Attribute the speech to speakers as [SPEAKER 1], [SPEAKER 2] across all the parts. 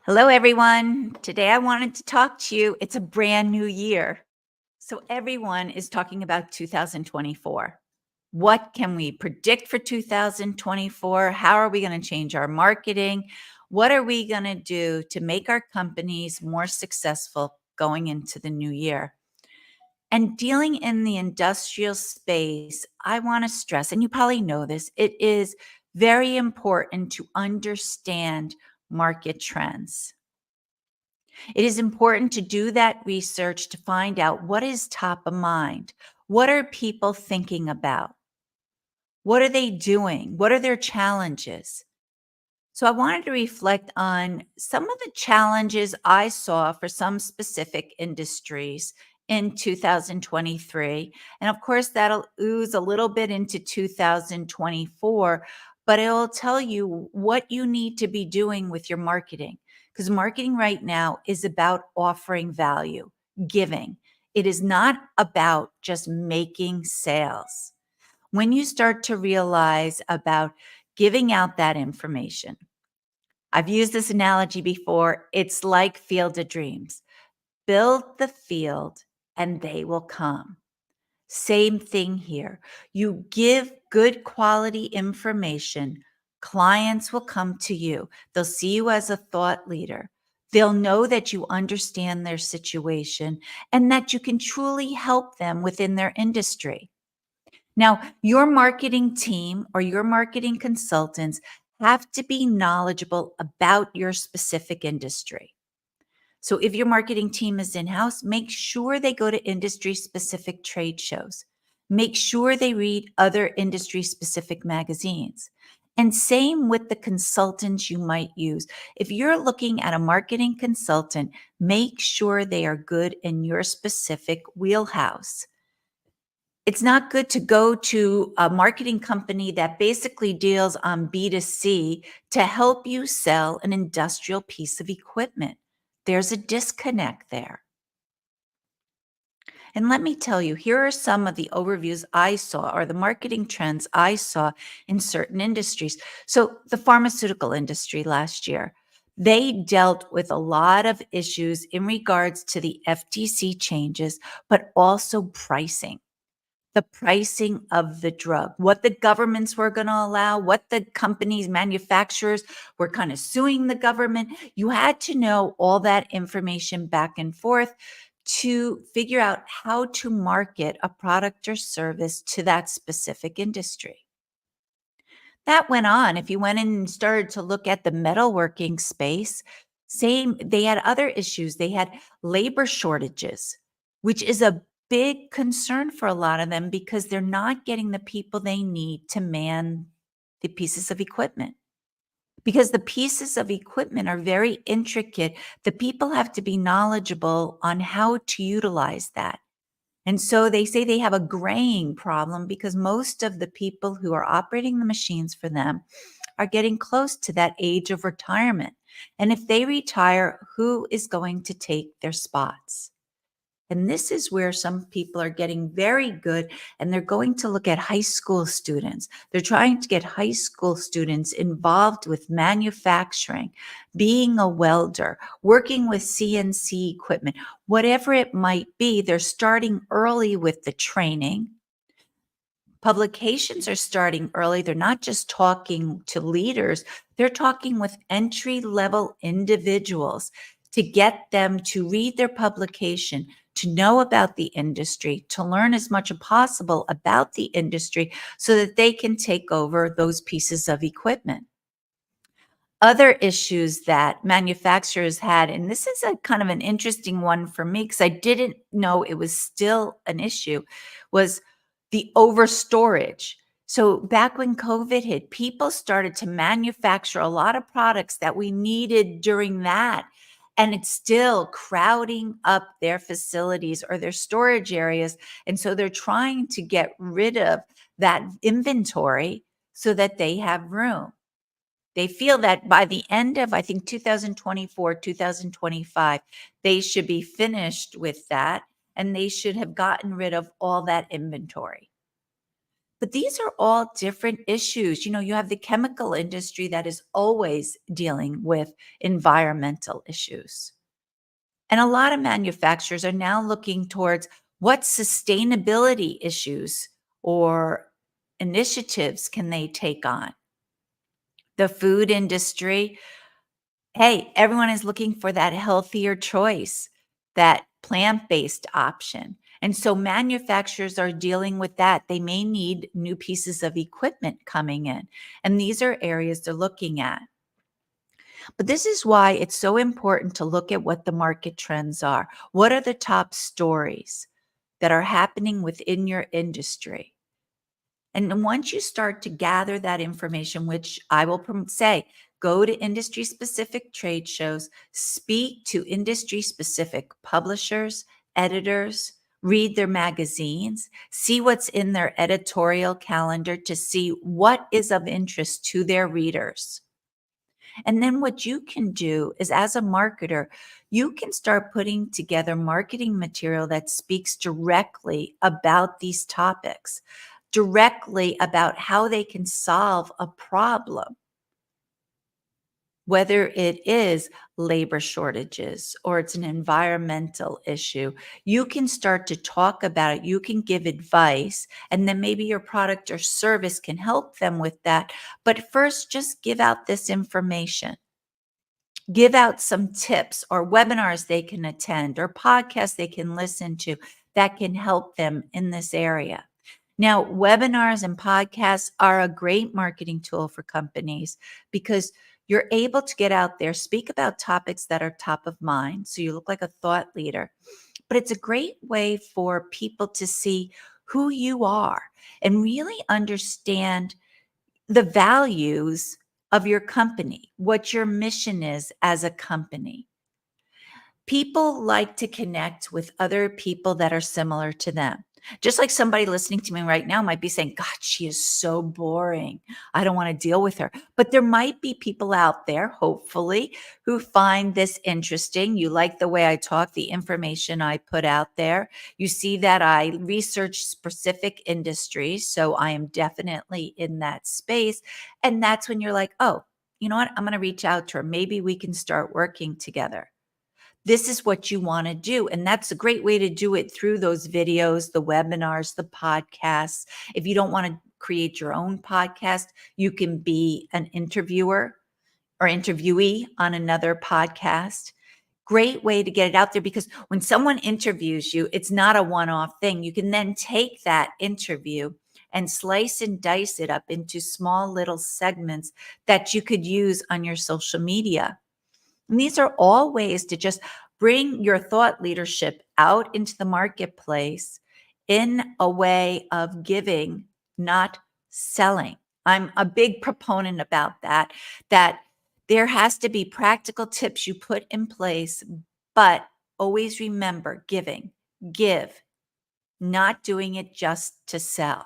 [SPEAKER 1] Hello, everyone. Today I wanted to talk to you. It's a brand new year. So, everyone is talking about 2024. What can we predict for 2024? How are we going to change our marketing? What are we going to do to make our companies more successful going into the new year? And dealing in the industrial space, I want to stress, and you probably know this, it is very important to understand market trends. It is important to do that research to find out what is top of mind. What are people thinking about? What are they doing? What are their challenges? So, I wanted to reflect on some of the challenges I saw for some specific industries in 2023. And of course, that'll ooze a little bit into 2024, but it'll tell you what you need to be doing with your marketing. Because marketing right now is about offering value, giving. It is not about just making sales. When you start to realize about giving out that information, I've used this analogy before. It's like Field of Dreams. Build the field and they will come. Same thing here. You give good quality information, clients will come to you. They'll see you as a thought leader. They'll know that you understand their situation and that you can truly help them within their industry. Now, your marketing team or your marketing consultants have to be knowledgeable about your specific industry. So, if your marketing team is in house, make sure they go to industry specific trade shows. Make sure they read other industry specific magazines. And same with the consultants you might use. If you're looking at a marketing consultant, make sure they are good in your specific wheelhouse. It's not good to go to a marketing company that basically deals on B2C to help you sell an industrial piece of equipment. There's a disconnect there. And let me tell you, here are some of the overviews I saw or the marketing trends I saw in certain industries. So, the pharmaceutical industry last year, they dealt with a lot of issues in regards to the FTC changes, but also pricing. The pricing of the drug, what the governments were going to allow, what the companies, manufacturers were kind of suing the government. You had to know all that information back and forth to figure out how to market a product or service to that specific industry. That went on. If you went in and started to look at the metalworking space, same, they had other issues. They had labor shortages, which is a big concern for a lot of them because they're not getting the people they need to man the pieces of equipment. Because the pieces of equipment are very intricate, the people have to be knowledgeable on how to utilize that. And so they say they have a graying problem because most of the people who are operating the machines for them are getting close to that age of retirement. And if they retire, who is going to take their spots? And this is where some people are getting very good, and they're going to look at high school students. They're trying to get high school students involved with manufacturing, being a welder, working with CNC equipment, whatever it might be. They're starting early with the training. Publications are starting early. They're not just talking to leaders, they're talking with entry level individuals to get them to read their publication, to know about the industry, to learn as much as possible about the industry so that they can take over those pieces of equipment. Other issues that manufacturers had, and this is a kind of an interesting one for me because I didn't know it was still an issue, was the over storage. So back when COVID hit, people started to manufacture a lot of products that we needed during that. And it's still crowding up their facilities or their storage areas. And so they're trying to get rid of that inventory so that they have room. They feel that by the end of, I think, 2024, 2025, they should be finished with that and they should have gotten rid of all that inventory. But these are all different issues. You have the chemical industry that is always dealing with environmental issues. And a lot of manufacturers are now looking towards what sustainability issues or initiatives can they take on. The food industry, hey, everyone is looking for that healthier choice, that plant-based option. And so manufacturers are dealing with that. They may need new pieces of equipment coming in. And these are areas they're looking at. But this is why it's so important to look at what the market trends are. What are the top stories that are happening within your industry? And then once you start to gather that information, which I will say, go to industry specific trade shows, speak to industry specific publishers, editors, read their magazines, see what's in their editorial calendar to see what is of interest to their readers. And then what you can do is, as a marketer, you can start putting together marketing material that speaks directly about these topics, directly about how they can solve a problem, whether it is labor shortages or it's an environmental issue. You can start to talk about it. You can give advice, and then maybe your product or service can help them with that. But first, just give out this information. Give out some tips or webinars they can attend or podcasts they can listen to that can help them in this area. Now, webinars and podcasts are a great marketing tool for companies because you're able to get out there, speak about topics that are top of mind. So you look like a thought leader. But it's a great way for people to see who you are and really understand the values of your company, what your mission is as a company. People like to connect with other people that are similar to them. Just like somebody listening to me right now might be saying, God, she is so boring. I don't want to deal with her. But there might be people out there, hopefully, who find this interesting. You like the way I talk, the information I put out there. You see that I research specific industries. So I am definitely in that space. And that's when you're like, oh, you know what? I'm going to reach out to her. Maybe we can start working together. This is what you want to do. And that's a great way to do it through those videos, the webinars, the podcasts. If you don't want to create your own podcast, you can be an interviewer or interviewee on another podcast. Great way to get it out there, because when someone interviews you, it's not a one-off thing. You can then take that interview and slice and dice it up into small little segments that you could use on your social media. And these are all ways to just bring your thought leadership out into the marketplace in a way of giving, not selling. I'm a big proponent about that there has to be practical tips you put in place, but always remember giving, give, not doing it just to sell.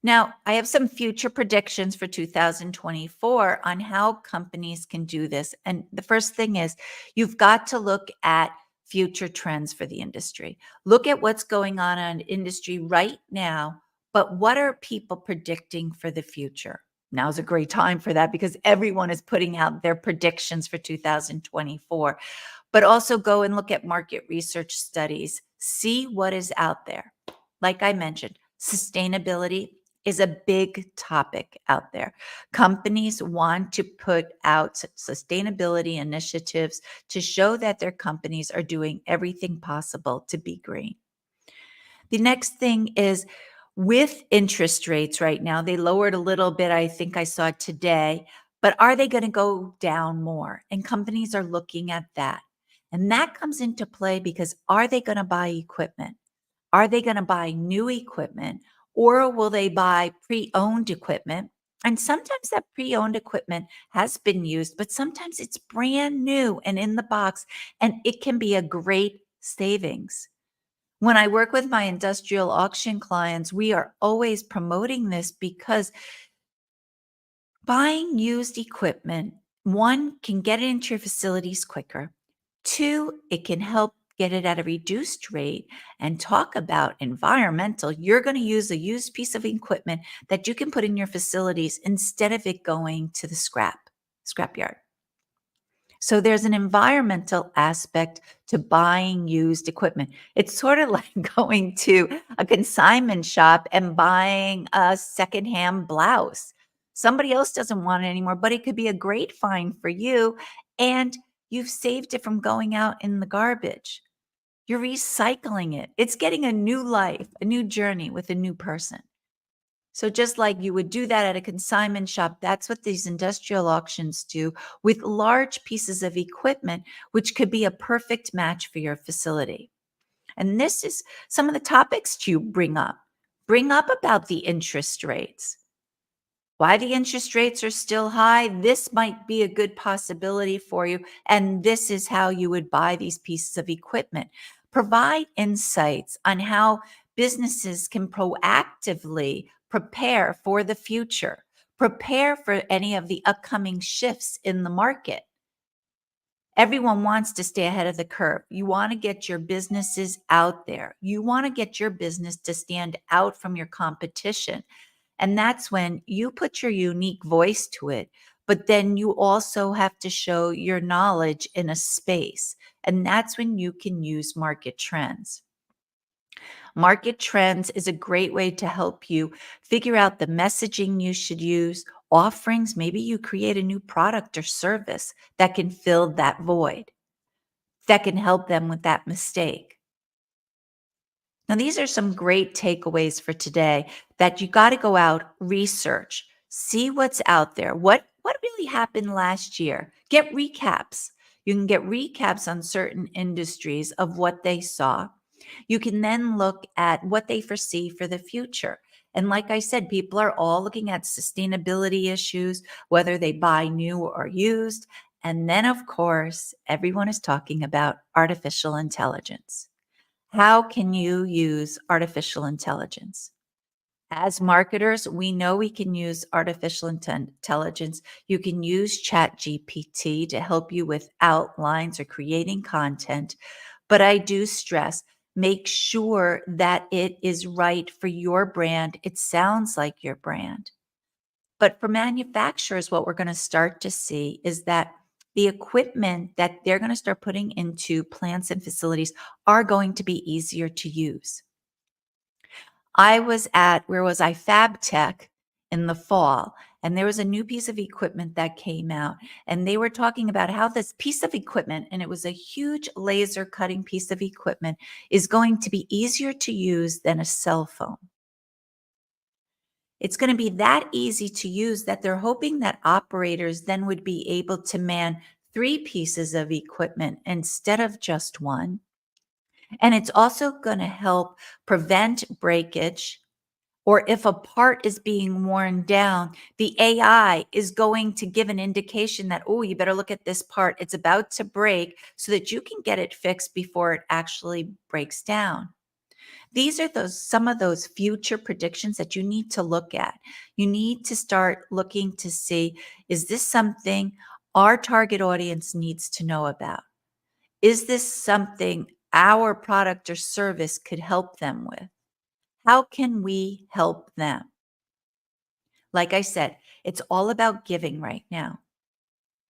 [SPEAKER 1] Now, I have some future predictions for 2024 on how companies can do this. And the first thing is you've got to look at future trends for the industry. Look at what's going on in industry right now, but what are people predicting for the future? Now's a great time for that because everyone is putting out their predictions for 2024. But also go and look at market research studies, see what is out there. Like I mentioned, sustainability is a big topic out there. Companies want to put out sustainability initiatives to show that their companies are doing everything possible to be green. The next thing is, with interest rates right now, they lowered a little bit, I think I saw today, but are they going to go down more? And companies are looking at that. And that comes into play because are they going to buy equipment? Are they going to buy new equipment, or will they buy pre-owned equipment? And sometimes that pre-owned equipment has been used, but sometimes it's brand new and in the box, and it can be a great savings. When I work with my industrial auction clients, we are always promoting this because buying used equipment, one, can get it into your facilities quicker. Two, it can help get it at a reduced rate, and talk about environmental, you're going to use a used piece of equipment that you can put in your facilities instead of it going to the scrapyard. So there's an environmental aspect to buying used equipment. It's sort of like going to a consignment shop and buying a secondhand blouse. Somebody else doesn't want it anymore, but it could be a great find for you. And you've saved it from going out in the garbage. You're recycling it. It's getting a new life, a new journey with a new person. So just like you would do that at a consignment shop, that's what these industrial auctions do with large pieces of equipment, which could be a perfect match for your facility. And this is some of the topics you bring up. Bring up about the interest rates. Why the interest rates are still high, this might be a good possibility for you. And this is how you would buy these pieces of equipment. Provide insights on how businesses can proactively prepare for the future, prepare for any of the upcoming shifts in the market. Everyone wants to stay ahead of the curve. You want to get your businesses out there. You want to get your business to stand out from your competition. And that's when you put your unique voice to it, but then you also have to show your knowledge in a space. And that's when you can use market trends. Market trends is a great way to help you figure out the messaging you should use, offerings. Maybe you create a new product or service that can fill that void, that can help them with that mistake. Now, these are some great takeaways for today that you got to go out, research, see what's out there. What really happened last year? Get recaps. You can get recaps on certain industries of what they saw. You can then look at what they foresee for the future. And like I said, people are all looking at sustainability issues, whether they buy new or used. And then, of course, everyone is talking about artificial intelligence. How can you use artificial intelligence? As marketers, we know we can use artificial intelligence. You can use Chat GPT to help you with outlines or creating content. But I do stress, make sure that it is right for your brand. It sounds like your brand. But for manufacturers, what we're going to start to see is that the equipment that they're going to start putting into plants and facilities are going to be easier to use. I was at, where was I? Fab Tech in the fall, and there was a new piece of equipment that came out, and they were talking about how this piece of equipment, and it was a huge laser cutting piece of equipment, is going to be easier to use than a cell phone. It's going to be that easy to use that they're hoping that operators then would be able to man 3 pieces of equipment instead of just one. And it's also going to help prevent breakage, or if a part is being worn down, the AI is going to give an indication that, oh, you better look at this part. It's about to break so that you can get it fixed before it actually breaks down. These are some of those future predictions that you need to look at. You need to start looking to see, is this something our target audience needs to know about? Is this something our product or service could help them with? How can we help them? Like I said, it's all about giving right now.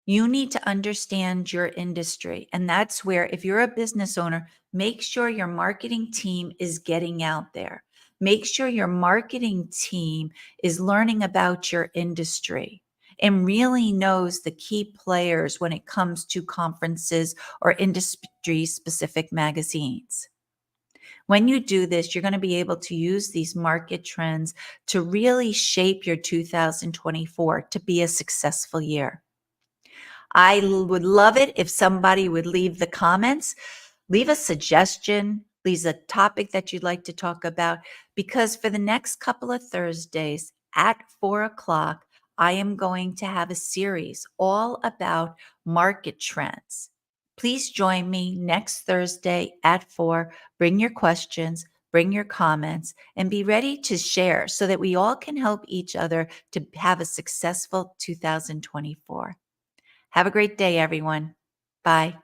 [SPEAKER 1] You need to understand your industry. And that's where, if you're a business owner, make sure your marketing team is getting out there. Make sure your marketing team is learning about your industry and really knows the key players when it comes to conferences or industry specific magazines. When you do this, you're going to be able to use these market trends to really shape your 2024 to be a successful year. I would love it if somebody would leave the comments, leave a suggestion, leave a topic that you'd like to talk about, because for the next couple of Thursdays at 4 o'clock, I am going to have a series all about market trends. Please join me next Thursday at 4. Bring your questions, bring your comments, and be ready to share so that we all can help each other to have a successful 2024. Have a great day, everyone. Bye.